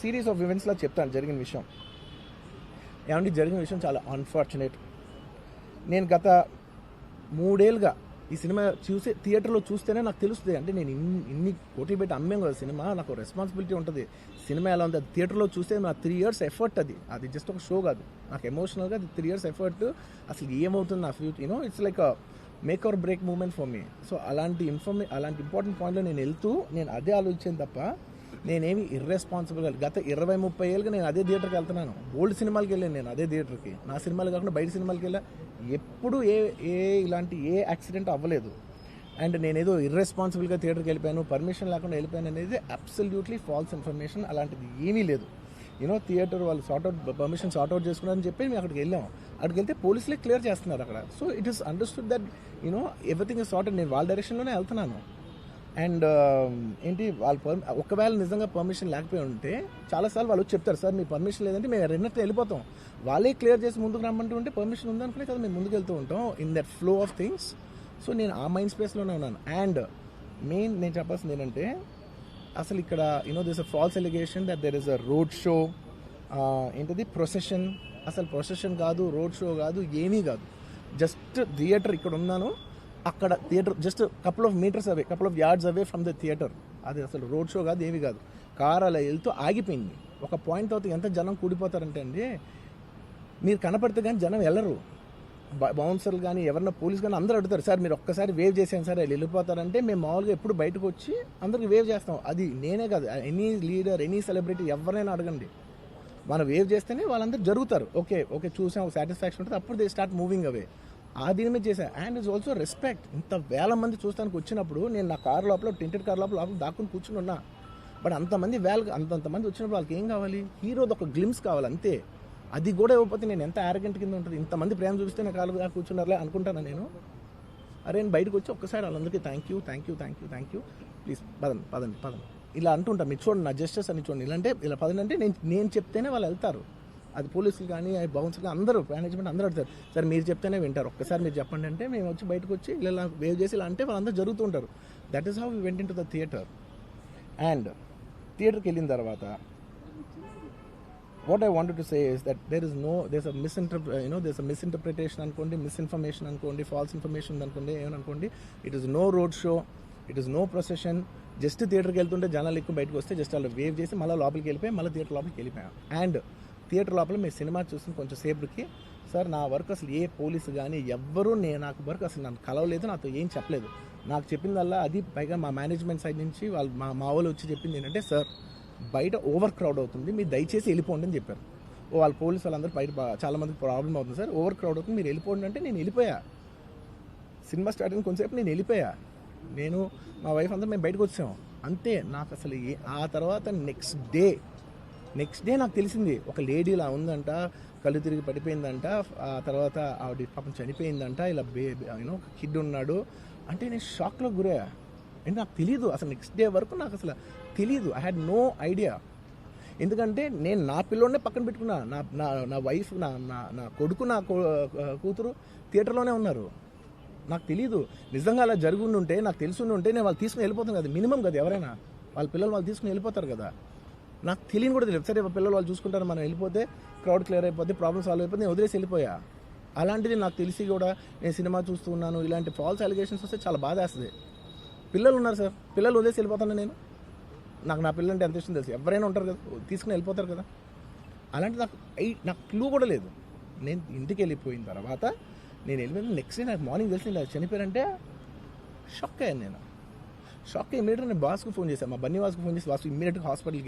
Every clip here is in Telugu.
సిరీస్ ఆఫ్ ఈవెంట్స్లో చెప్తాను జరిగిన విషయం. ఏమంటే జరిగిన విషయం చాలా అన్ఫార్చునేట్. నేను గత 3 ఏళ్ళుగా ఈ సినిమా థియేటర్లో చూస్తేనే నాకు తెలుస్తుంది. అంటే నేను ఇన్ని కోట్లు పెట్టి అమ్మేం కదా సినిమా, నాకు రెస్పాన్సిబిలిటీ ఉంటుంది. సినిమా ఎలా ఉంది అది థియేటర్లో చూస్తే నా 3 years ఎఫర్ట్, అది జస్ట్ ఒక షో కాదు. నాకు ఎమోషనల్గా అది 3 years ఎఫర్ట్. అసలు ఏమవుతుంది నా future, it's like make or break moment for me. So అలాంటి ఇంపార్టెంట్ పాయింట్లో నేను వెళ్తూ నేను అదే ఆలోచించాను తప్ప నేనేమి ఇర్రెస్పాన్సిబుల్గా గత 20-30 ఏళ్ళుగా నేను అదే థియేటర్కి వెళ్తున్నాను. ఓల్డ్ సినిమాలకి వెళ్ళాను నేను అదే థియేటర్కి. నా సినిమాలు కాకుండా బయట సినిమాలకి వెళ్ళా. ఎప్పుడు ఇలాంటి యాక్సిడెంట్ అవ్వలేదు. అండ్ నేనేదో ఇర్రెస్పాన్సిబుల్గా థియేటర్కి వెళ్ళిపోయాను, పర్మిషన్ లేకుండా వెళ్ళిపోయాను అనేది అబ్సల్యూట్లీ ఫాల్స్ ఇన్ఫర్మేషన్. అలాంటిది ఏమీ లేదు. థియేటర్ వాళ్ళు పర్మిషన్ సార్ట్అవుట్ చేసుకున్నారని చెప్పి మేము అక్కడికి వెళ్ళాము. అక్కడికి వెళ్తే పోలీసులే క్లియర్ చేస్తున్నారు అక్కడ. So it is understood that everything is sorted. నేను వాళ్ళ డైరెక్షన్లోనే వెళ్తున్నాను. అండ్ ఒకవేళ నిజంగా పర్మిషన్ లేకపోయి ఉంటే చాలాసార్లు వాళ్ళు చెప్తారు, సార్ మీ పర్మిషన్ లేదంటే మేము రెండింటిని వెళ్ళిపోతాం. వాళ్ళే క్లియర్ చేసి ముందుకు రమ్మంటూ ఉంటే పర్మిషన్ ఉందనుకునే కదా మేము ముందుకు వెళ్తూ ఉంటాం in that flow of things. So నేను ఆ మైండ్ స్పేస్లోనే ఉన్నాను. అండ్ నేను చెప్పాల్సింది ఏంటంటే అసలు ఇక్కడ this a false allegation that there is a road show, procession. అసలు ప్రొసెషన్ కాదు, రోడ్ షో కాదు, ఏమీ కాదు. జస్ట్ థియేటర్ ఇక్కడ ఉన్నాను, అక్కడ theatre just couple of yards away from the theatre. అది అసలు రోడ్ షో కాదు, ఏమీ కాదు. కార్ అలా వెళ్తూ ఆగిపోయింది. ఒక పాయింట్ తర్వాత ఎంత జనం కూడిపోతారంటే అండి, మీరు కనపడితే కానీ జనం వెళ్ళరు. బౌన్సర్లు కానీ ఎవరన్నా పోలీస్ కానీ అందరూ అడుగుతారు, సార్ మీరు ఒక్కసారి వేవ్ చేసాను సార్ వాళ్ళు వెళ్ళిపోతారంటే మేము మామూలుగా ఎప్పుడు బయటకు వచ్చి అందరికి వేవ్ చేస్తాం. అది నేనే కాదు, ఎనీ లీడర్, ఎనీ సెలబ్రిటీ ఎవరైనా అడగండి, మనం వేవ్ చేస్తేనే వాళ్ళందరూ జరుగుతారు. ఓకే చూసాం, ఒక సాటిస్ఫాక్షన్ ఉంటుంది, అప్పుడు దే స్టార్ట్ మూవింగ్ అవే. ఆ దీని మీద చేశాను. And it's also respect. ఇంత వేల మంది చూస్తానికి వచ్చినప్పుడు నేను నా కార్ లోపల, టెంటెడ్ కార్ లోపల దాక్కుని కూర్చుని ఉన్నా. బట్ అంతమంది అంతమంది వచ్చినప్పుడు వాళ్ళకి ఏం కావాలి? హీరోది ఒక గ్లిమ్స్ కావాలి అంతే. అది కూడా ఇవ్వకపోతే నేను ఎంత యారగెంట్ కింద ఉంటుంది. ఇంతమంది ప్రేమ చూపిస్తే నా కాలు కూర్చున్నారులే అనుకుంటాను నేను. నేను బయటకు వచ్చి ఒక్కసారి వాళ్ళందరికీ థ్యాంక్ యూ ప్లీజ్ పదండి ఇలా అంటుంటా. మీరు చూడండి నా జస్టిస్ అని చూడండి. ఇలాంటే ఇలా పదండి అంటే నేను చెప్తేనే వాళ్ళు వెళ్తారు. అది పోలీసులు కానీ బౌన్సర్లు కానీ అందరూ, మేనేజ్మెంట్ అందరూ అడుగుతారు, సార్ మీరు చెప్తేనే వింటారు, ఒక్కసారి మీరు చెప్పండి అంటే మేము వచ్చి బయటకు వచ్చి ఇలా వేవ్ చేసి ఇలా అంటే వాళ్ళందరూ జరుగుతూ ఉంటారు. That is how we went in to the theatre. And థియేటర్కి వెళ్ళిన తర్వాత what I wanted to say is that there's a misinterpretation అనుకోండి, మిస్ఇన్ఫర్మేషన్ అనుకోండి, ఫాల్స్ ఇన్ఫర్మేషన్ అనుకోండి, ఏమనుకోండి, it is no road show, it is no procession. Just థియేటర్కి వెళ్తుంటే జనాలు ఎక్కువ బయటకు వస్తే జస్ట్ అలా వేవ్ చేసి మళ్ళీ లోపలికి వెళ్ళిపోయి మళ్ళీ థియేటర్ లోపలికి వెళ్ళిపోయాం. అండ్ థియేటర్ లోపల మీ సినిమా చూసిన కొంచెం సేపటికి, సార్ నా వర్క్ అసలు ఏ పోలీసు కానీ ఎవ్వరూ నాకు వర్క్ అసలు నన్ను కలవలేదు, నాతో ఏం చెప్పలేదు. నాకు చెప్పిందల్లా అది పైగా మా మేనేజ్మెంట్ సైడ్ నుంచి వాళ్ళు మా వాళ్ళు వచ్చి చెప్పింది ఏంటంటే, సార్ బయట ఓవర్ క్రౌడ్ అవుతుంది, మీరు దయచేసి వెళ్ళిపోండి అని చెప్పారు. వాళ్ళ పోలీసు వాళ్ళందరూ బయట చాలా మందికి ప్రాబ్లం అవుతుంది, సార్ ఓవర్ క్రౌడ్ అవుతుంది, మీరు వెళ్ళిపోండి అంటే నేను వెళ్ళిపోయా. సినిమా స్టార్ట్ అయిన కొంతసేపు నేను వెళ్ళిపోయా. నేను మా వైఫ్ అందరూ మేము బయటకు వచ్చాము అంతే. నాకు అసలు ఆ తర్వాత నెక్స్ట్ డే నాకు తెలిసింది, ఒక లేడీ ఇలా ఉందంట, కళ్ళు తిరిగి పడిపోయిందంట, ఆ తర్వాత ఆవిడ పాపం చనిపోయిందంట, ఇలా ఒక కిడ్ ఉన్నాడు అంటే నేను షాక్లో గురయ్యా. అంటే నాకు తెలీదు అసలు, నెక్స్ట్ డే వరకు నాకు అసలు తెలీదు. I had no idea. ఎందుకంటే నేను నా పిల్లోనే పక్కన పెట్టుకున్నా, నా వైఫ్, నా కొడుకు, నా కూతురు థియేటర్లోనే ఉన్నారు. నాకు తెలీదు. నిజంగా అలా జరుగుండి ఉంటే, నాకు తెలిసి ఉంటే నేను వాళ్ళు తీసుకుని వెళ్ళిపోతాను కదా, మినిమం కదా, ఎవరైనా వాళ్ళ పిల్లలు వాళ్ళు తీసుకుని వెళ్ళిపోతారు కదా. నాకు తెలియని కూడా తెలియదు. సరే పిల్లలు వాళ్ళు చూసుకుంటారు, మనం వెళ్ళిపోతే క్రౌడ్ క్లియర్ అయిపోతే, ప్రాబ్లమ్ సాల్వ్ అయిపోతే నేను వదిలేసి వెళ్ళిపోయా. అలాంటిది నాకు తెలిసి కూడా నేను సినిమా చూస్తూ ఉన్నాను, ఇలాంటి ఫాల్స్ అలిగేషన్స్ వస్తే చాలా బాధ వేస్తుంది. పిల్లలు ఉన్నారు సార్, పిల్లలు వదిలేసి వెళ్ళిపోతాను నేను. నా పిల్లలు అంటే ఎంత ఇష్టం తెలుసు, ఎవరైనా ఉంటారు కదా, తీసుకుని వెళ్ళిపోతారు కదా. అలాంటి నాకు క్లూ కూడా లేదు. నేను ఇంటికి వెళ్ళిపోయిన తర్వాత నేను వెళ్ళిపోయిన నెక్స్ట్ డే నాకు మార్నింగ్ తెలిసి ఇలా చనిపోయారంటే షాక్ అయ్యాను నేను. షాక్ అయ్యి ఇమీడియట్గా నేను బాస్కు ఫోన్ చేశాను, మా బన్నీ వాసుకు ఫోన్ చేసి, వాసు ఇమీడియట్గా హాస్పిటల్కి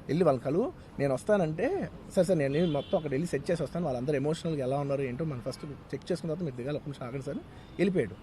వెళ్ళి వాళ్ళ కలు నేను వస్తానంటే, సార్ నేను మొత్తం అక్కడ వెళ్ళి సెట్ చేసి వస్తాను, వాళ్ళందరూ ఎమోషనల్గా ఎలా ఉన్నారు ఏంటో మనం ఫస్ట్ చెక్ చేసుకున్న తర్వాత మీరు దిగాలి, ఒక్క నిమిషం ఆగండి సార్ వెళ్ళిపోయాడు.